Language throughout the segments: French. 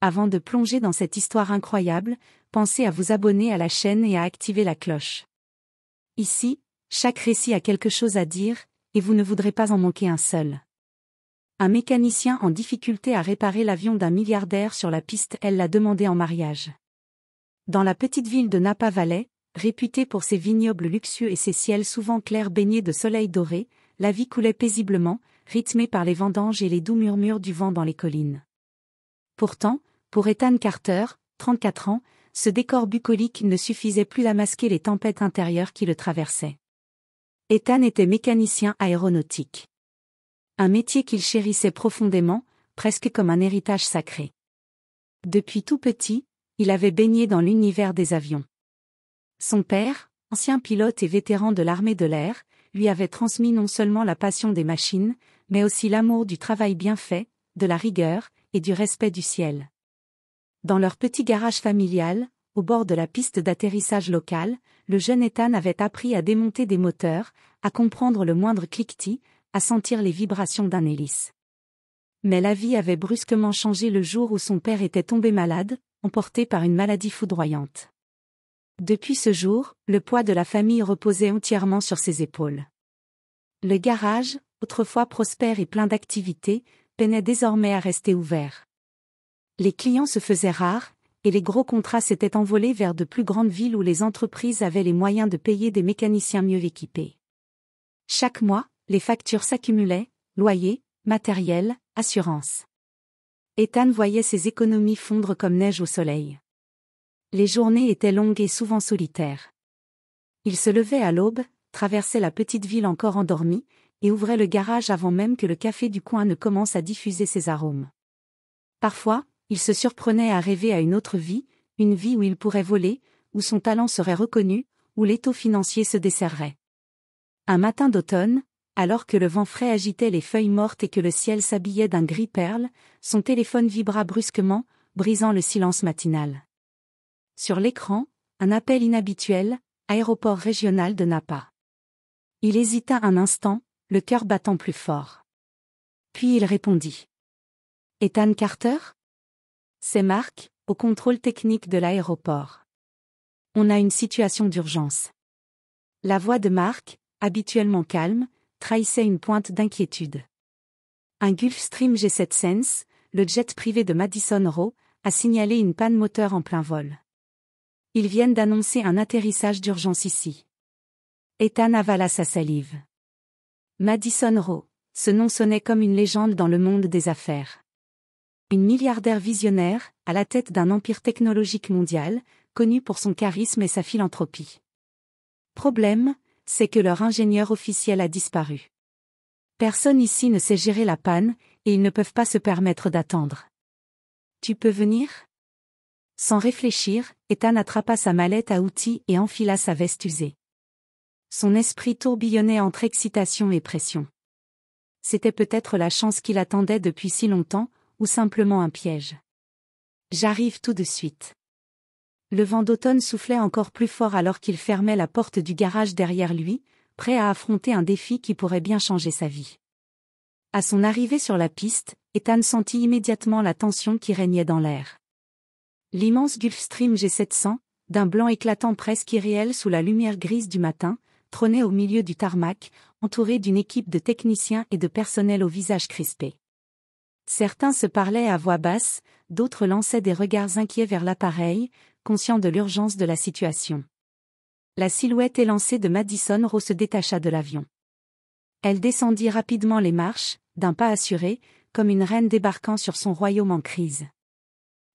Avant de plonger dans cette histoire incroyable, pensez à vous abonner à la chaîne et à activer la cloche. Ici, chaque récit a quelque chose à dire, et vous ne voudrez pas en manquer un seul. Un mécanicien en difficulté a réparé l'avion d'un milliardaire sur la piste. Elle l'a demandé en mariage. Dans la petite ville de Napa Valley, réputée pour ses vignobles luxueux et ses ciels souvent clairs baignés de soleil doré, la vie coulait paisiblement, rythmée par les vendanges et les doux murmures du vent dans les collines. Pourtant, pour Ethan Carter, 34 ans, ce décor bucolique ne suffisait plus à masquer les tempêtes intérieures qui le traversaient. Ethan était mécanicien aéronautique. Un métier qu'il chérissait profondément, presque comme un héritage sacré. Depuis tout petit, il avait baigné dans l'univers des avions. Son père, ancien pilote et vétéran de l'armée de l'air, lui avait transmis non seulement la passion des machines, mais aussi l'amour du travail bien fait, de la rigueur, et du respect du ciel. Dans leur petit garage familial, au bord de la piste d'atterrissage locale, le jeune Ethan avait appris à démonter des moteurs, à comprendre le moindre cliquetis, à sentir les vibrations d'un hélice. Mais la vie avait brusquement changé le jour où son père était tombé malade, emporté par une maladie foudroyante. Depuis ce jour, le poids de la famille reposait entièrement sur ses épaules. Le garage, autrefois prospère et plein d'activités, peinait désormais à rester ouvert. Les clients se faisaient rares, et les gros contrats s'étaient envolés vers de plus grandes villes où les entreprises avaient les moyens de payer des mécaniciens mieux équipés. Chaque mois, les factures s'accumulaient, loyer, matériel, assurance. Ethan voyait ses économies fondre comme neige au soleil. Les journées étaient longues et souvent solitaires. Il se levait à l'aube, traversait la petite ville encore endormie, et ouvrait le garage avant même que le café du coin ne commence à diffuser ses arômes. Parfois, il se surprenait à rêver à une autre vie, une vie où il pourrait voler, où son talent serait reconnu, où l'étau financier se desserrerait. Un matin d'automne, alors que le vent frais agitait les feuilles mortes et que le ciel s'habillait d'un gris perle, son téléphone vibra brusquement, brisant le silence matinal. Sur l'écran, un appel inhabituel, aéroport régional de Napa. Il hésita un instant, le cœur battant plus fort. Puis il répondit. « Ethan Carter ? C'est Mark, au contrôle technique de l'aéroport. On a une situation d'urgence. » La voix de Mark, habituellement calme, trahissait une pointe d'inquiétude. Un Gulfstream G7 Sense, le jet privé de Madison Rowe, a signalé une panne moteur en plein vol. Ils viennent d'annoncer un atterrissage d'urgence ici. Ethan avala sa salive. Madison Rowe, ce nom sonnait comme une légende dans le monde des affaires. Une milliardaire visionnaire, à la tête d'un empire technologique mondial, connue pour son charisme et sa philanthropie. Problème, c'est que leur ingénieur officiel a disparu. Personne ici ne sait gérer la panne, et ils ne peuvent pas se permettre d'attendre. Tu peux venir ? Sans réfléchir, Ethan attrapa sa mallette à outils et enfila sa veste usée. Son esprit tourbillonnait entre excitation et pression. C'était peut-être la chance qu'il attendait depuis si longtemps, ou simplement un piège. J'arrive tout de suite. Le vent d'automne soufflait encore plus fort alors qu'il fermait la porte du garage derrière lui, prêt à affronter un défi qui pourrait bien changer sa vie. À son arrivée sur la piste, Ethan sentit immédiatement la tension qui régnait dans l'air. L'immense Gulfstream G700, d'un blanc éclatant presque irréel sous la lumière grise du matin, trônait au milieu du tarmac, entouré d'une équipe de techniciens et de personnel au visage crispé. Certains se parlaient à voix basse, d'autres lançaient des regards inquiets vers l'appareil, conscients de l'urgence de la situation. La silhouette élancée de Madison Rowe se détacha de l'avion. Elle descendit rapidement les marches, d'un pas assuré, comme une reine débarquant sur son royaume en crise.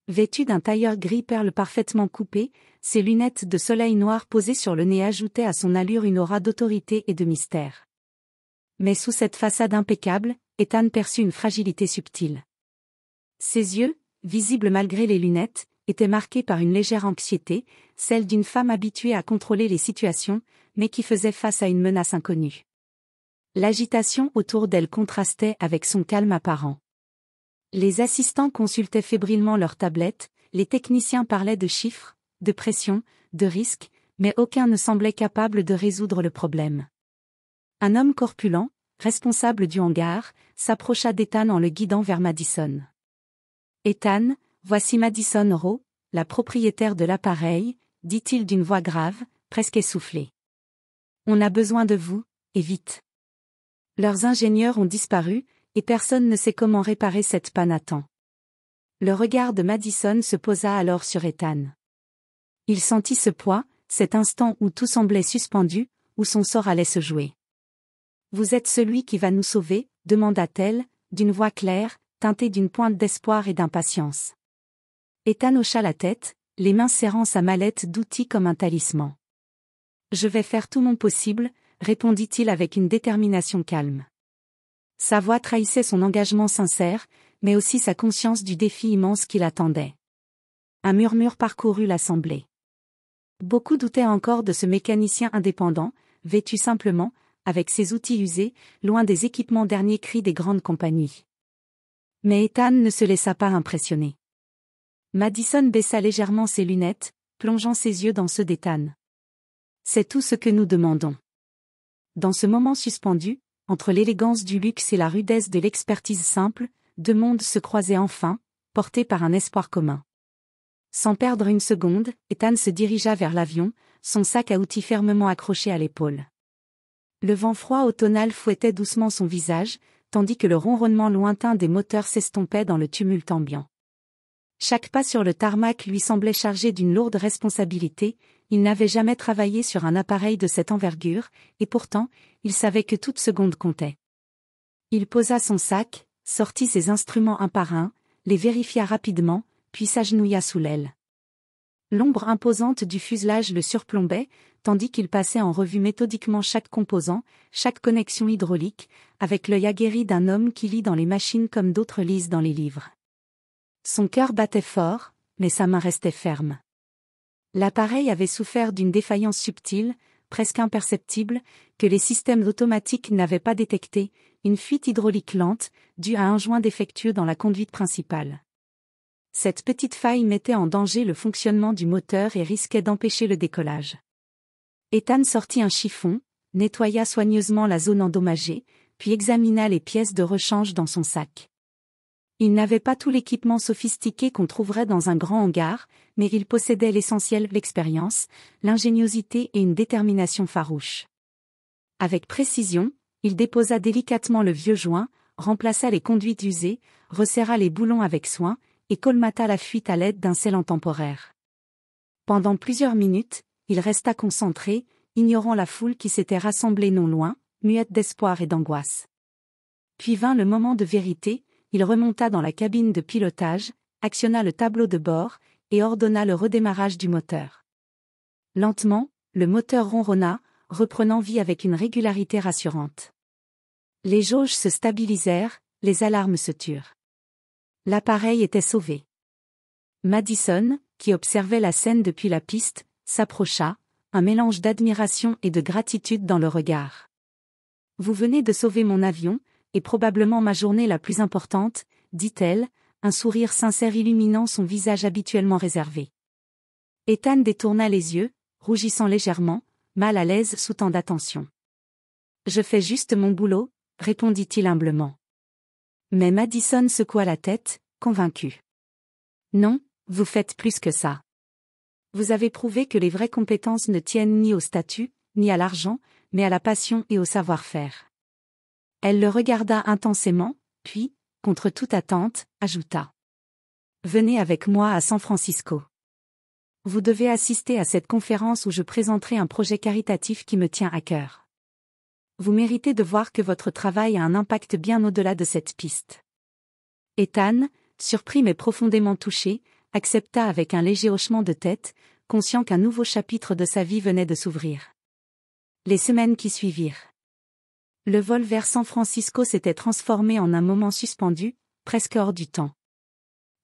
Vêtue d'un tailleur gris perle parfaitement coupé, ses lunettes de soleil noir posées sur le nez ajoutaient à son allure une aura d'autorité et de mystère. Mais sous cette façade impeccable, Ethan perçut une fragilité subtile. Ses yeux, visibles malgré les lunettes, étaient marqués par une légère anxiété, celle d'une femme habituée à contrôler les situations, mais qui faisait face à une menace inconnue. L'agitation autour d'elle contrastait avec son calme apparent. Les assistants consultaient fébrilement leurs tablettes, les techniciens parlaient de chiffres, de pression, de risques, mais aucun ne semblait capable de résoudre le problème. Un homme corpulent, responsable du hangar, s'approcha d'Ethan en le guidant vers Madison. « Ethan, voici Madison Rowe, la propriétaire de l'appareil, dit-il d'une voix grave, presque essoufflée. On a besoin de vous, et vite. Leurs ingénieurs ont disparu, et personne ne sait comment réparer cette panne à temps. Le regard de Madison se posa alors sur Ethan. Il sentit ce poids, cet instant où tout semblait suspendu, où son sort allait se jouer. « Vous êtes celui qui va nous sauver ?» demanda-t-elle, d'une voix claire, teintée d'une pointe d'espoir et d'impatience. Ethan hocha la tête, les mains serrant sa mallette d'outils comme un talisman. « Je vais faire tout mon possible », répondit-il avec une détermination calme. Sa voix trahissait son engagement sincère, mais aussi sa conscience du défi immense qui l'attendait. Un murmure parcourut l'assemblée. Beaucoup doutaient encore de ce mécanicien indépendant, vêtu simplement, avec ses outils usés, loin des équipements dernier cri des grandes compagnies. Mais Ethan ne se laissa pas impressionner. Madison baissa légèrement ses lunettes, plongeant ses yeux dans ceux d'Ethan. « C'est tout ce que nous demandons. » Dans ce moment suspendu, entre l'élégance du luxe et la rudesse de l'expertise simple, deux mondes se croisaient enfin, portés par un espoir commun. Sans perdre une seconde, Ethan se dirigea vers l'avion, son sac à outils fermement accroché à l'épaule. Le vent froid automnal fouettait doucement son visage, tandis que le ronronnement lointain des moteurs s'estompait dans le tumulte ambiant. Chaque pas sur le tarmac lui semblait chargé d'une lourde responsabilité, il n'avait jamais travaillé sur un appareil de cette envergure, et pourtant, il savait que toute seconde comptait. Il posa son sac, sortit ses instruments un par un, les vérifia rapidement, puis s'agenouilla sous l'aile. L'ombre imposante du fuselage le surplombait, tandis qu'il passait en revue méthodiquement chaque composant, chaque connexion hydraulique, avec l'œil aguerri d'un homme qui lit dans les machines comme d'autres lisent dans les livres. Son cœur battait fort, mais sa main restait ferme. L'appareil avait souffert d'une défaillance subtile, presque imperceptible, que les systèmes automatiques n'avaient pas détectée, une fuite hydraulique lente, due à un joint défectueux dans la conduite principale. Cette petite faille mettait en danger le fonctionnement du moteur et risquait d'empêcher le décollage. Ethan sortit un chiffon, nettoya soigneusement la zone endommagée, puis examina les pièces de rechange dans son sac. Il n'avait pas tout l'équipement sophistiqué qu'on trouverait dans un grand hangar, mais il possédait l'essentiel, l'expérience, l'ingéniosité et une détermination farouche. Avec précision, il déposa délicatement le vieux joint, remplaça les conduites usées, resserra les boulons avec soin, et colmata la fuite à l'aide d'un scellant temporaire. Pendant plusieurs minutes, il resta concentré, ignorant la foule qui s'était rassemblée non loin, muette d'espoir et d'angoisse. Puis vint le moment de vérité, il remonta dans la cabine de pilotage, actionna le tableau de bord, et ordonna le redémarrage du moteur. Lentement, le moteur ronronna, reprenant vie avec une régularité rassurante. Les jauges se stabilisèrent, les alarmes se turent. L'appareil était sauvé. Madison, qui observait la scène depuis la piste, s'approcha, un mélange d'admiration et de gratitude dans le regard. « Vous venez de sauver mon avion, et probablement ma journée la plus importante, » dit-elle, un sourire sincère illuminant son visage habituellement réservé. Ethan détourna les yeux, rougissant légèrement, mal à l'aise sous tant d'attention. « Je fais juste mon boulot, » répondit-il humblement. Mais Madison secoua la tête, convaincue. « Non, vous faites plus que ça. Vous avez prouvé que les vraies compétences ne tiennent ni au statut, ni à l'argent, mais à la passion et au savoir-faire. » Elle le regarda intensément, puis, contre toute attente, ajouta. « Venez avec moi à San Francisco. Vous devez assister à cette conférence où je présenterai un projet caritatif qui me tient à cœur. Vous méritez de voir que votre travail a un impact bien au-delà de cette piste. » Ethan, surpris mais profondément touché, accepta avec un léger hochement de tête, conscient qu'un nouveau chapitre de sa vie venait de s'ouvrir. Les semaines qui suivirent. Le vol vers San Francisco s'était transformé en un moment suspendu, presque hors du temps.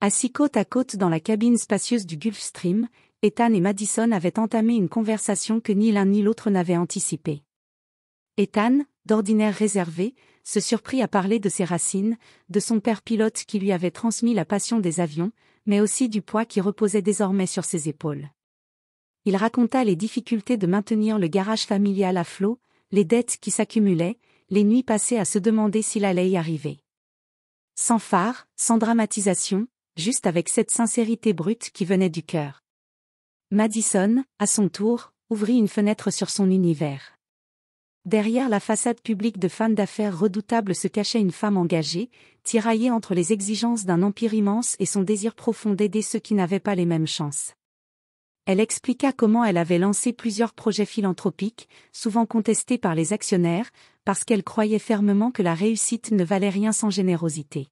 Assis côte à côte dans la cabine spacieuse du Gulfstream, Ethan et Madison avaient entamé une conversation que ni l'un ni l'autre n'avait anticipée. Ethan, d'ordinaire réservé, se surprit à parler de ses racines, de son père pilote qui lui avait transmis la passion des avions, mais aussi du poids qui reposait désormais sur ses épaules. Il raconta les difficultés de maintenir le garage familial à flot, les dettes qui s'accumulaient, les nuits passées à se demander s'il allait y arriver. Sans phare, sans dramatisation, juste avec cette sincérité brute qui venait du cœur. Madison, à son tour, ouvrit une fenêtre sur son univers. Derrière la façade publique de femme d'affaires redoutable se cachait une femme engagée, tiraillée entre les exigences d'un empire immense et son désir profond d'aider ceux qui n'avaient pas les mêmes chances. Elle expliqua comment elle avait lancé plusieurs projets philanthropiques, souvent contestés par les actionnaires, parce qu'elle croyait fermement que la réussite ne valait rien sans générosité.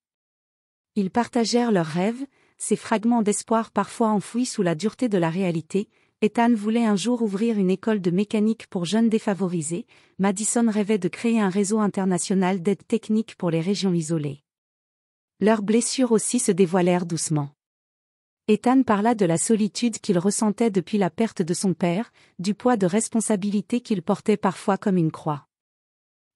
Ils partagèrent leurs rêves, ces fragments d'espoir parfois enfouis sous la dureté de la réalité. Ethan voulait un jour ouvrir une école de mécanique pour jeunes défavorisés, Madison rêvait de créer un réseau international d'aide technique pour les régions isolées. Leurs blessures aussi se dévoilèrent doucement. Ethan parla de la solitude qu'il ressentait depuis la perte de son père, du poids de responsabilité qu'il portait parfois comme une croix.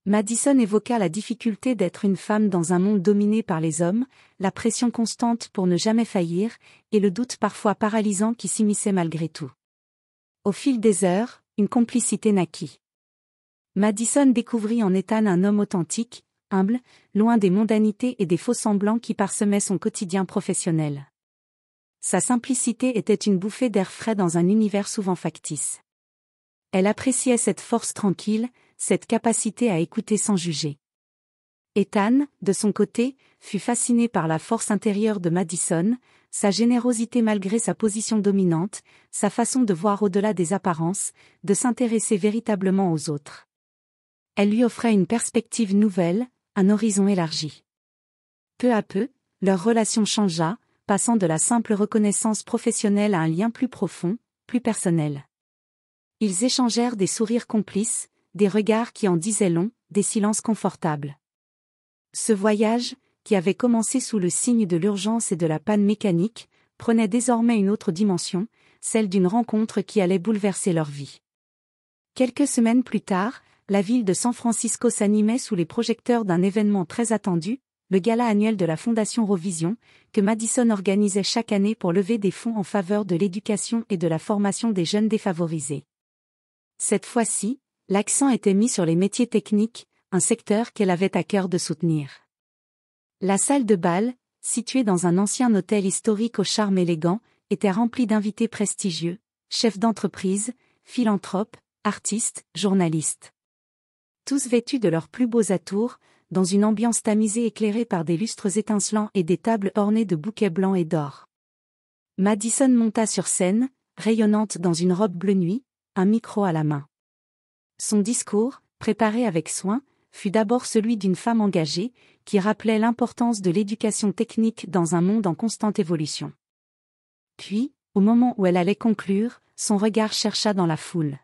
Madison évoqua la difficulté d'être une femme dans un monde dominé par les hommes, la pression constante pour ne jamais faillir, et le doute parfois paralysant qui s'immisçait malgré tout. Au fil des heures, une complicité naquit. Madison découvrit en Ethan un homme authentique, humble, loin des mondanités et des faux-semblants qui parsemaient son quotidien professionnel. Sa simplicité était une bouffée d'air frais dans un univers souvent factice. Elle appréciait cette force tranquille, cette capacité à écouter sans juger. Ethan, de son côté, fut fasciné par la force intérieure de Madison, sa générosité malgré sa position dominante, sa façon de voir au-delà des apparences, de s'intéresser véritablement aux autres. Elle lui offrait une perspective nouvelle, un horizon élargi. Peu à peu, leur relation changea, passant de la simple reconnaissance professionnelle à un lien plus profond, plus personnel. Ils échangèrent des sourires complices, des regards qui en disaient long, des silences confortables. Ce voyage, qui avait commencé sous le signe de l'urgence et de la panne mécanique, prenait désormais une autre dimension, celle d'une rencontre qui allait bouleverser leur vie. Quelques semaines plus tard, la ville de San Francisco s'animait sous les projecteurs d'un événement très attendu, le gala annuel de la Fondation Rovision, que Madison organisait chaque année pour lever des fonds en faveur de l'éducation et de la formation des jeunes défavorisés. Cette fois-ci, l'accent était mis sur les métiers techniques, un secteur qu'elle avait à cœur de soutenir. La salle de bal, située dans un ancien hôtel historique au charme élégant, était remplie d'invités prestigieux, chefs d'entreprise, philanthropes, artistes, journalistes. Tous vêtus de leurs plus beaux atours, dans une ambiance tamisée éclairée par des lustres étincelants et des tables ornées de bouquets blancs et d'or. Madison monta sur scène, rayonnante dans une robe bleu nuit, un micro à la main. Son discours, préparé avec soin, fut d'abord celui d'une femme engagée, qui rappelait l'importance de l'éducation technique dans un monde en constante évolution. Puis, au moment où elle allait conclure, son regard chercha dans la foule.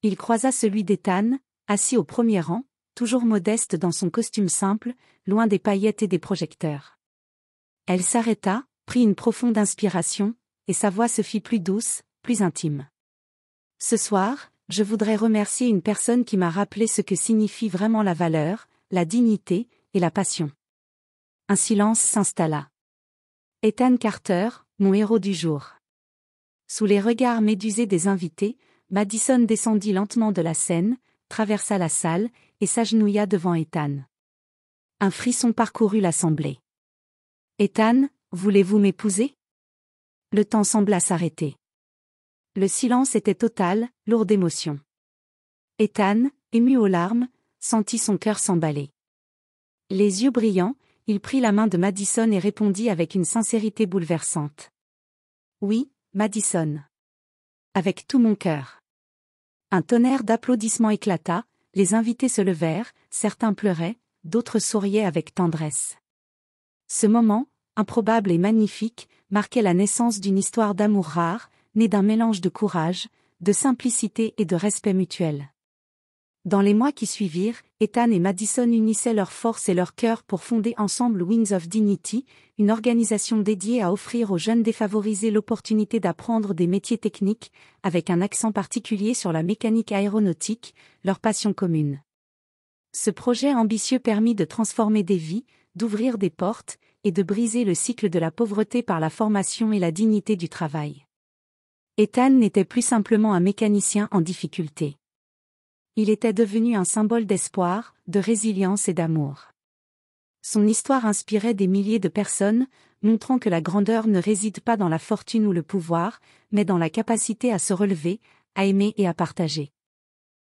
Il croisa celui d'Ethan, assis au premier rang, toujours modeste dans son costume simple, loin des paillettes et des projecteurs. Elle s'arrêta, prit une profonde inspiration, et sa voix se fit plus douce, plus intime. Ce soir, je voudrais remercier une personne qui m'a rappelé ce que signifie vraiment la valeur, la dignité, et la passion. Un silence s'installa. Ethan Carter, mon héros du jour. Sous les regards médusés des invités, Madison descendit lentement de la scène, traversa la salle, et s'agenouilla devant Ethan. Un frisson parcourut l'assemblée. « Ethan, voulez-vous m'épouser » Le temps sembla s'arrêter. Le silence était total, lourd d'émotion. Ethan, ému aux larmes, sentit son cœur s'emballer. Les yeux brillants, il prit la main de Madison et répondit avec une sincérité bouleversante. « Oui, Madison. Avec tout mon cœur. » Un tonnerre d'applaudissements éclata, les invités se levèrent, certains pleuraient, d'autres souriaient avec tendresse. Ce moment, improbable et magnifique, marquait la naissance d'une histoire d'amour rare, née d'un mélange de courage, de simplicité et de respect mutuel. Dans les mois qui suivirent, Ethan et Madison unissaient leurs forces et leurs cœurs pour fonder ensemble Wings of Dignity, une organisation dédiée à offrir aux jeunes défavorisés l'opportunité d'apprendre des métiers techniques, avec un accent particulier sur la mécanique aéronautique, leur passion commune. Ce projet ambitieux permit de transformer des vies, d'ouvrir des portes, et de briser le cycle de la pauvreté par la formation et la dignité du travail. Ethan n'était plus simplement un mécanicien en difficulté. Il était devenu un symbole d'espoir, de résilience et d'amour. Son histoire inspirait des milliers de personnes, montrant que la grandeur ne réside pas dans la fortune ou le pouvoir, mais dans la capacité à se relever, à aimer et à partager.